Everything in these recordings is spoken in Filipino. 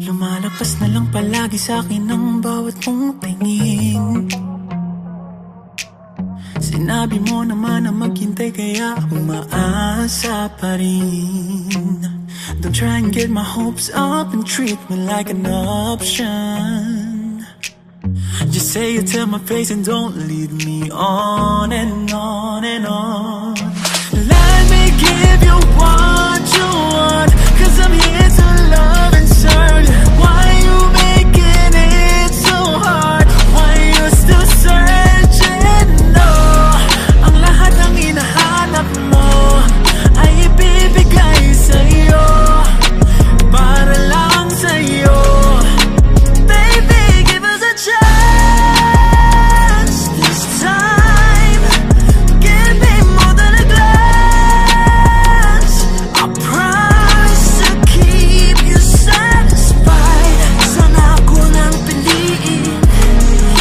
Lumalagpas na lang palagi sa'kin ang bawat mong tingin. Sinabi mo naman na maghintay kaya umaasa pa rin. Don't try and get my hopes up and treat me like an option. Just say it to my face and don't lead me on and on and on. Let me give you what you want, 'cause I'm here to love and serve. Why you making it so hard? Why you still searching? No, ang lahat ng hinahanap mo ay ibibigay sa'yo, para lang sa'yo. Baby, give us a chance this time. Give me more than a glance. I promise to keep you satisfied. Sana ako nang piliin,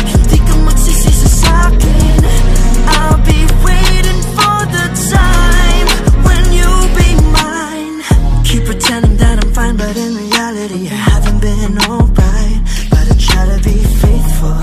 hindi ka magsisisi sa'kin. I'll be waiting for the time when you'll be mine. Keep pretending that I'm fine, but in reality I haven't been alright. But I try to be faithful,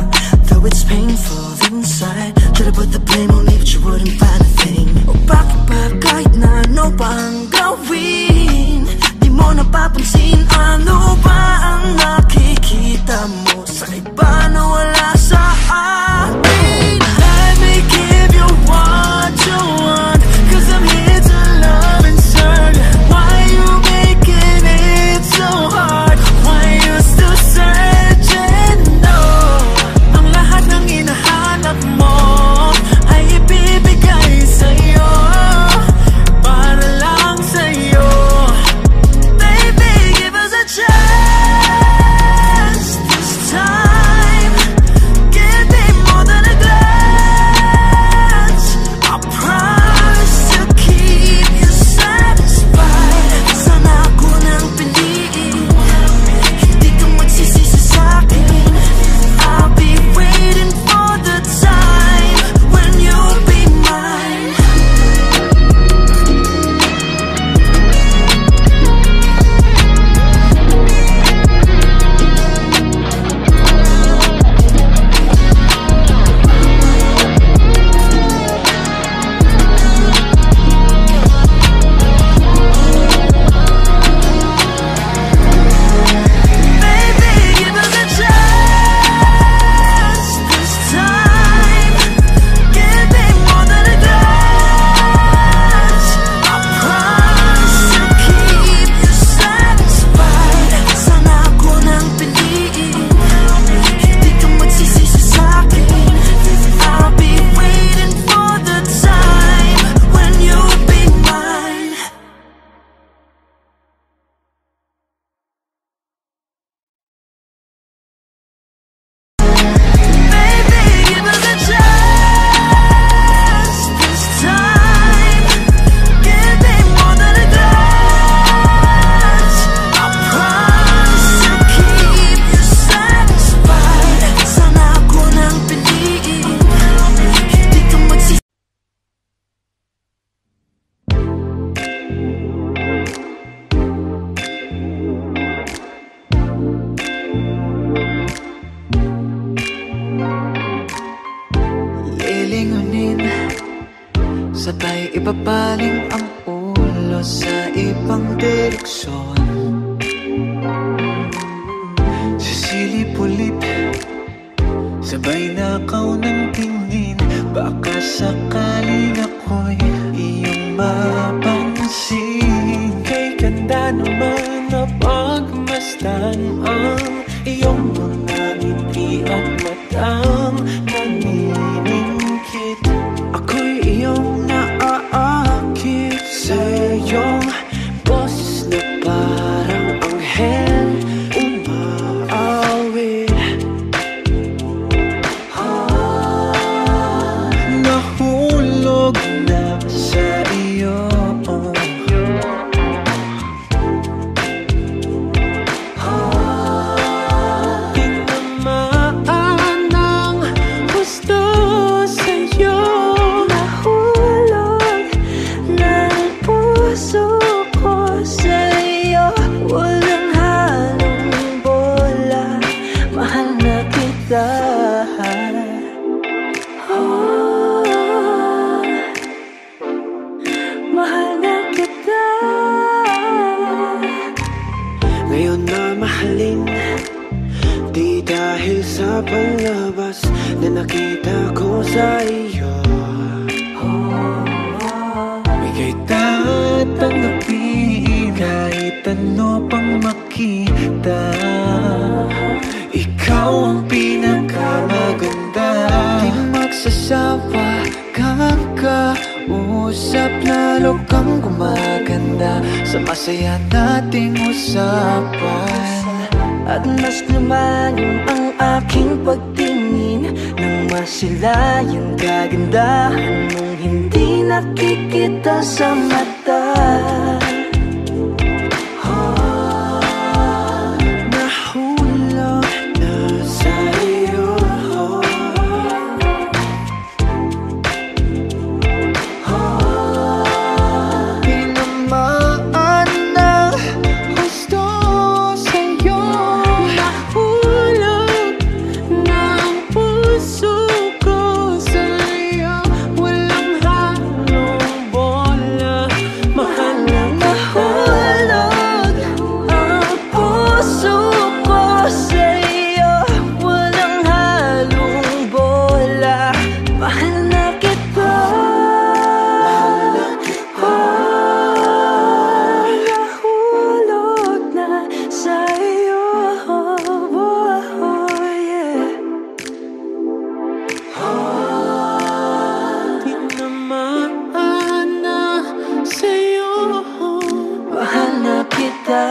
though it's painful inside. Try to put the blame on me, but you wouldn't find a thing. O bakit ba kahit na ano pa ang gawin, di mo napapansin? Ano ba ang nakikita mo sa iba na wala sa akin? Let me give you what you want, 'cause I'm here to love and serve. Why you making it so hard? Why you still searching? No, ang lahat ng hinahanap mo ay ibibigay sa'yo, para lang sa'yo. Baby, give us a chance this time. Give me more than a glance. I promise to keep you satisfied. Sana ako nang piliin, hindi ka magsisisi sa'kin. I'll be waiting for the time when you'll be mine. Baby, give us a chance this time. Give me more than a glance. I promise to keep you satisfied. Sana ako nang piliin, hindi ka magsisisi sa'kin. I'll be waiting for the time when you'll be mine. Baby, give us a chance this time. Give me more than a glance. I promise to keep you satisfied. Sana ako nang piliin, hindi ka magsisisi. Lilingunin, sabay ibabaling ang ulo sa ibang direksyon. Sisilip-ulip, sabay nakaw ng tingin. Baka sakaling ako'y iyong mapansin. Kay ganda naman na pagmasdan ang iyong mga ngiti at matang naniningkit. Ako'y iyong naaakit sa iyong boses na parang anghel umaawit. Nahulog na sa iyo. Tinamaan ng gusto sa'yo. Nahulog usap, lalo kang gumaganda sa masaya nating usapan. At mas lumalim ang aking pagtingin nang masilayan kagandahan mong hindi nakikita sa mata. Nahulog na sa'yo. Tinamaan ng gusto sa'yo. Nahulog ng puso ko sa'yo. Walang halong bola, mahal na nahulog ang puso ko sa'yo. Walang halong bola, mahal na kita. Nahulog na sa'yo. Tinamaan na sa'yo. Mahal na kita.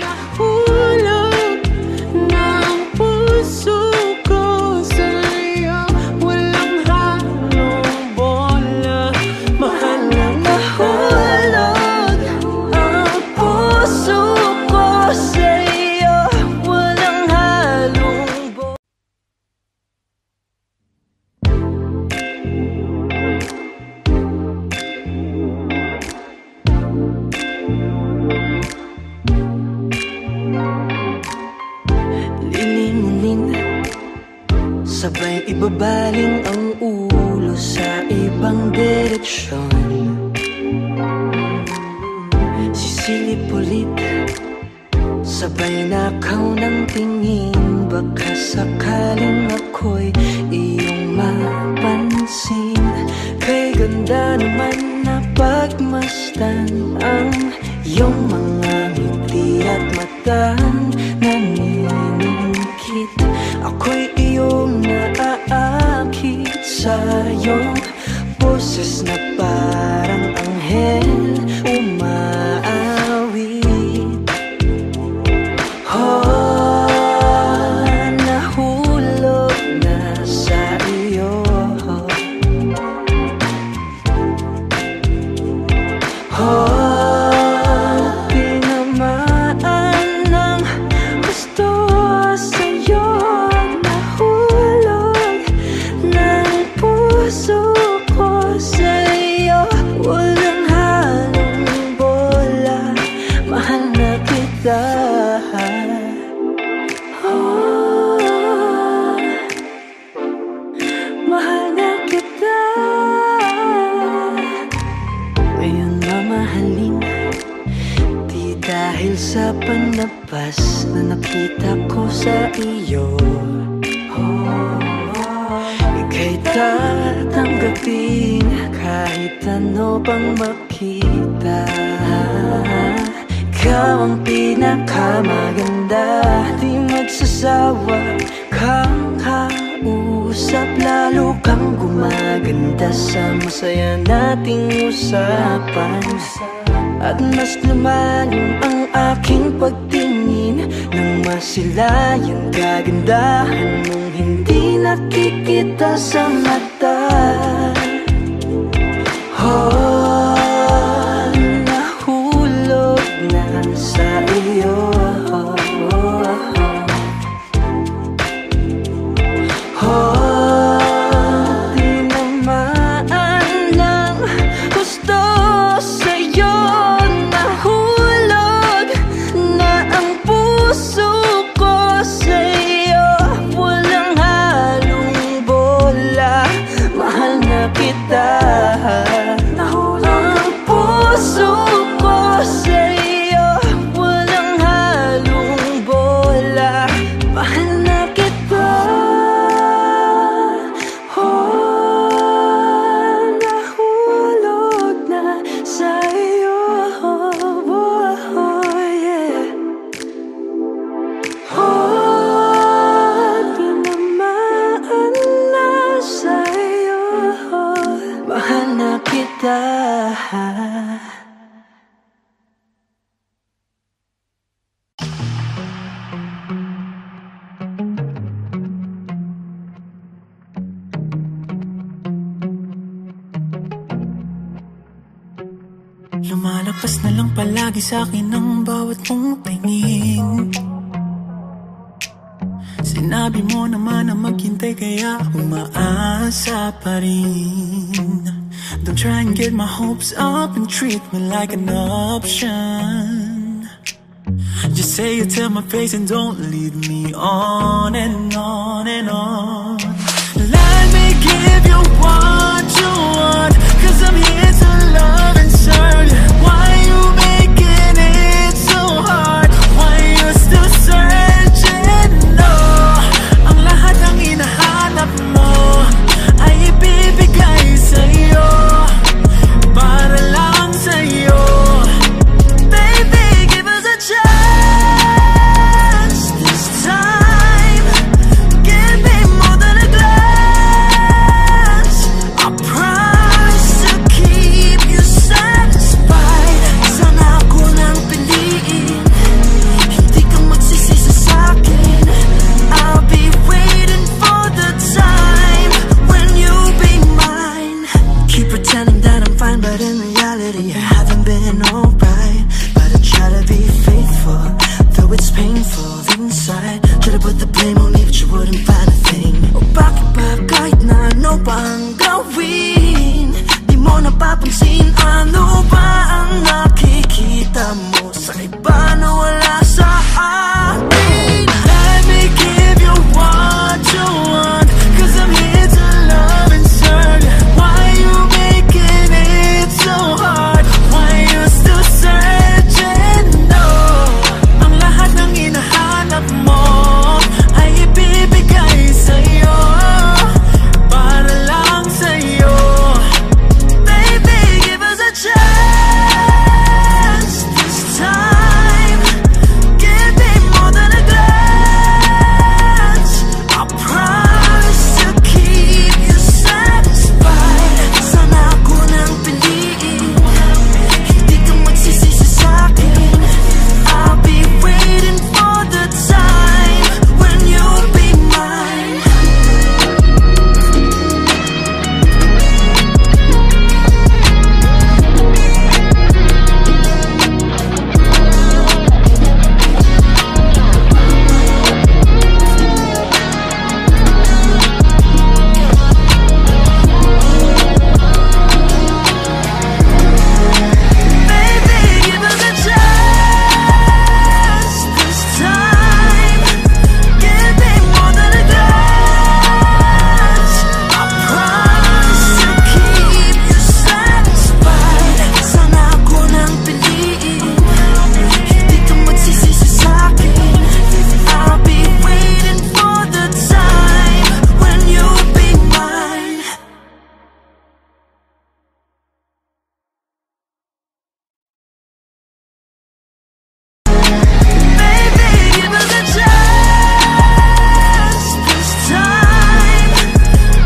Nahulog ng puso ko sa'yo. Walang halong bola, mahal na nahulog ang puso ko sa'yo. Walang halong bola. Lilingunin, sabay ibabaling ang ulo sa ibang direksyon. Sisilip ulit, sabay nakaw ng tingin. Baka sakaling ako'y iyong mapansin. Kay ganda naman na pagmasdan ang iyong mga ngiti at matang naniningkit. Ako'y iyong naaakit sa iyong boses na parang anghel umaawit. Nahulog na sa iyo. Tinamaan ng gusto sa'yo. Nahulog ng puso ko sa'yo. Walang halong bola, mahal na kita. Mahal na kita. Ngayon mamahalin, di dahil sa panlabas na nakita ko sa iyo. Ika'y tatanggapin kahit ano pang makita. Ikaw ang pinakamaganda, di magsasawa kang kausap. Lalo kang gumaganda sa masaya nating usapan. At mas lumalim ang aking pagtingin nang masilayan kagandahan mong hindi nakikita sa mata. Nahulog na sa iyo. Tinamaan ng gusto sa'yo. Nahulog na ang puso ko sa'yo. Walang halong bola, mahal Lipas na lang palagi sa'kin ang bawat mong tingin. Sinabi mo naman na maghintay kaya umaasa pa rin. Don't try and get my hopes up and treat me like an option. Just say it to my face and don't lead me on and on and on. Let me give you what you want, 'cause I'm here to love and serve you. Why you making it so hard? Why you still searching? No, ang lahat ng hinahanap mo ay ibibigay sa'yo, para lang sa'yo. Baby, give us a chance this time. Give me more than a glance. I promise to keep you satisfied. Sana ako nang piliin, hindi ka magsisisi sa'kin. I'll be waiting for the time when you'll be mine. Keep pretending that I'm fine, but in reality I haven't been alright. But I try to be faithful, though it's painful inside. Try to put the blame on me, but you wouldn't find a thing. O bakit ba kahit na ano pa ang gawin, di mo napapansin? Ano ba ang nakikita mo sa iba na wala sa akin? Let me give you what you want, 'cause I'm here to love and serve you. Why you making it so hard? Why you still searching? No, ang lahat ng hinahanap mo ay ibibigay sa'yo, para lang sa'yo. Baby, give us a chance this time. Give me more than a glance. I promise to keep you satisfied. Sana ako nang piliin, hindi ka magsisisi sa'kin. I'll be waiting for the time when you'll be mine. Baby, give us a chance this time. Give me more than a glance. I promise to keep you satisfied. Sana ako nang piliin, hindi ka magsisisi sa'kin. I'll be waiting for the time when you'll be mine. Baby, give us a chance this time.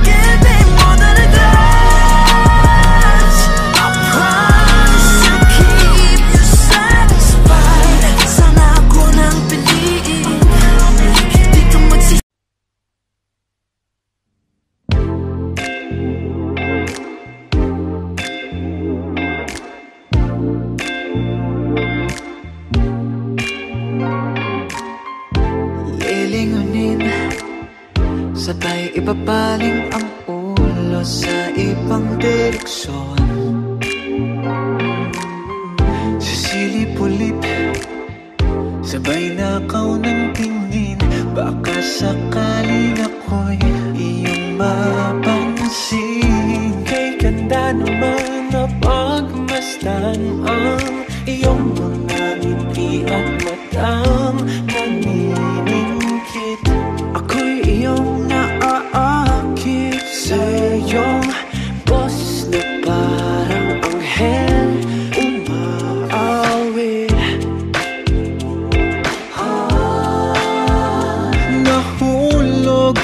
Give me more than a glance. I promise to keep you satisfied. Sana ako nang piliin, hindi ka magsisisi. Lilingunin, sabay ibabaling ang ulo sa ibang direksyon. Sisilip ulit, sabay nakaw ng tingin. Baka sakaling ako'y iyong mapansin. Kay ganda naman na pagmasdan ang iyong mga ngiti at matang naniningkit. Ako'y iyong naaakit sa iyong boses na parang anghel umaawit. Nahulog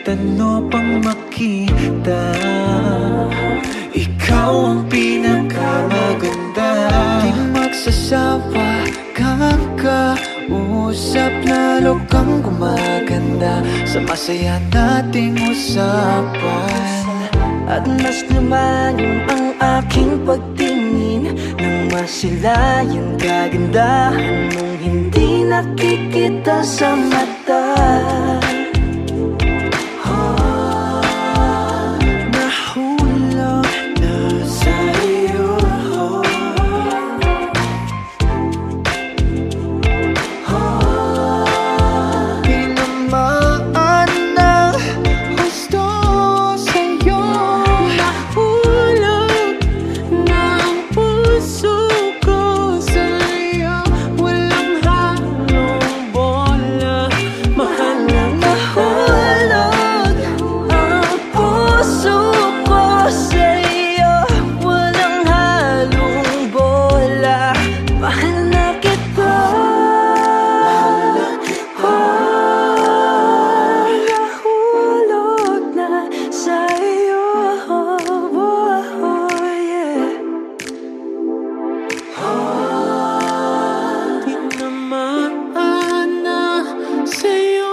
ano pang makita. Ikaw ang pinakamaganda. Di magsasawa kang kausap, lalo kang gumaganda sa masaya nating usapan. At mas lumalim ang aking pagtingin nang masilayan kagandahan mong hindi nakikita sa mata. Nahulog na sa'yo. Tinamaan ng gusto sa'yo. Nahulog ng puso ko sa'yo. Walang halong bola, mahal na nahulog ang puso ko sa'yo. Walang halong bola, mahal na kita. Nahulog na sa'yo, yeah. Tinamaan na sa'yo,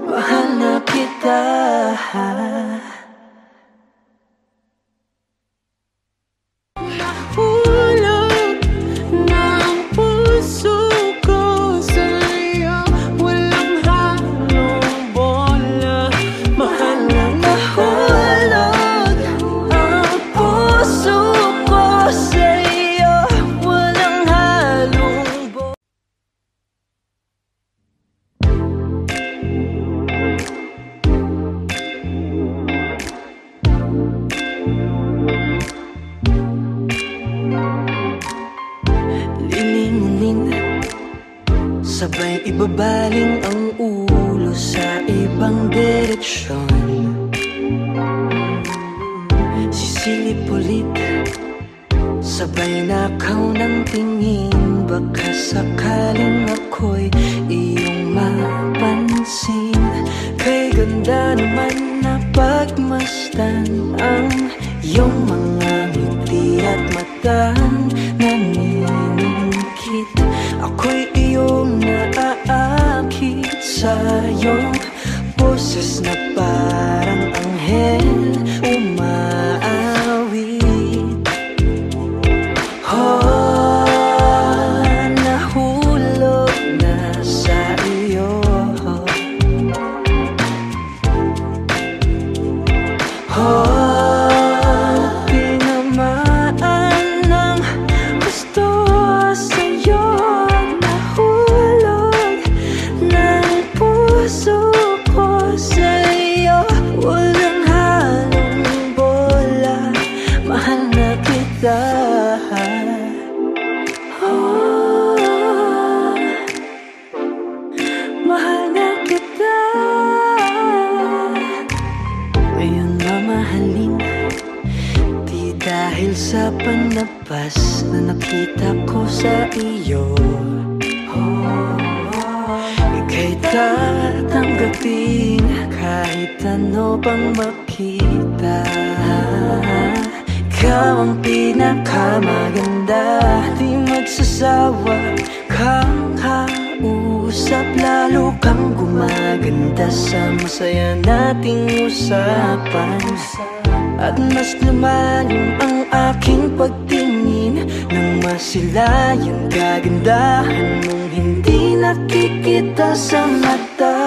mahal na kita. Nahulog ng puso ko sa'yo. Walang halong bola, mahal na nahulog ang puso ko sa'yo. Walang halong bola. Lilingunin, sabay ibabaling ang ulo sa ibang direksyon. Sisilip ulit, sabay nakaw ng tingin. Baka sakaling ako'y iyong mapansin. Kay ganda naman na pagmasdan ang iyong mga ngiti at matang naniningkit. Ako'y iyong naaakit sa iyong boses na parang anghel umaawit. Nahulog na sa iyo. Tinamaan ng gusto sa'yo. Nahulog ng puso ko sa'yo. Walang halong bola, mahal na kita. Mahal na kita. Ngayon mamahalin, di dahil sa panlabas na nakita ko sa iyo. Ika'y tatanggapin kahit ano pang makita. Ikaw ang pinakamaganda. Di magsasawa kang kausap, lalo kang gumaganda sa masaya nating usapan. At mas lumalim ang aking pagtingin nang masilayan kagandahan mong hindi nakikita sa mata.